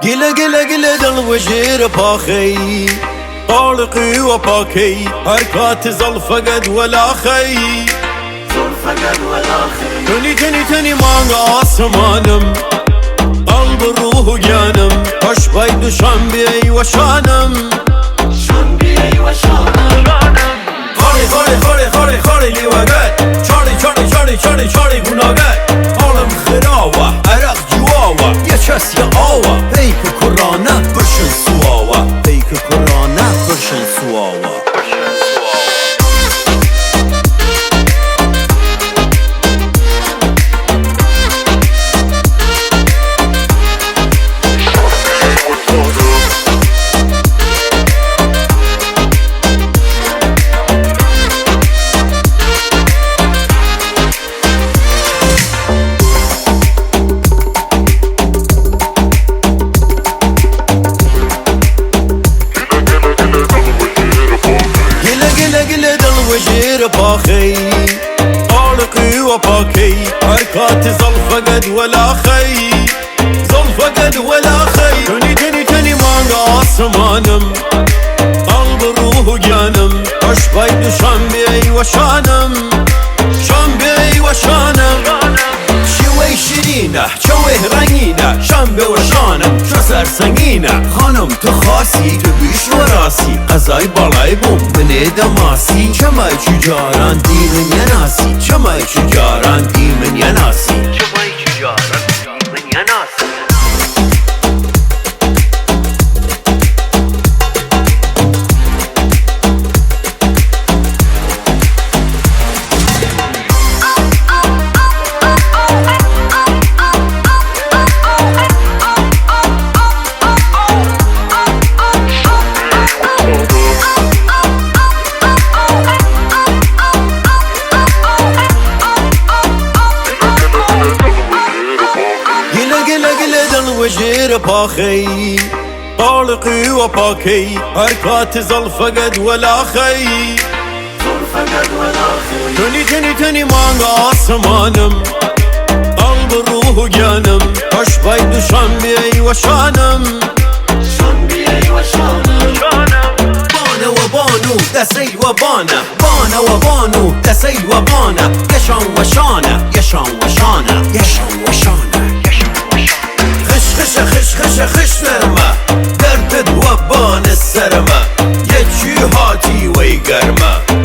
گله دل وجیر پاخی طالقی و پاکی حرکات زلفقد ولا خی تنی مانگ آسمانم قلب روح جانم خوش باید شنبی و شانم خالی لیوگت چاری گناگت حالم خراوه عرق جواوه یه چس یه آوه پیک کرانه برشن سواوه پیک کرانه برشن سواوه وجیر پاخی طالقی و پاکی حرکات زلفقد ولا خی تنی مانگ آسمانم قلب روح جانم خوش باید شنبی و شانم شوی شیرینه چوه رنگینه شنبه و شانم شو سرسنگینه خانم تو خاصی تو بیش و راسی قضای بالای بوم بنه دماسی چمای چجاران دیمن یا ناسی چمای چجاران دیمن یا ناسی وجیر پاخی طالقی و پاکی حرکات زلفقد ولا خی تنی مانگ آسمانم قلب روح جانم خوش باید شنبی و شانم بانه و بانو دسیل و بانه دسیل و بانه یشان و شانه خش نرمه دردت و بان سرمه یه چی هاتی وی گرمه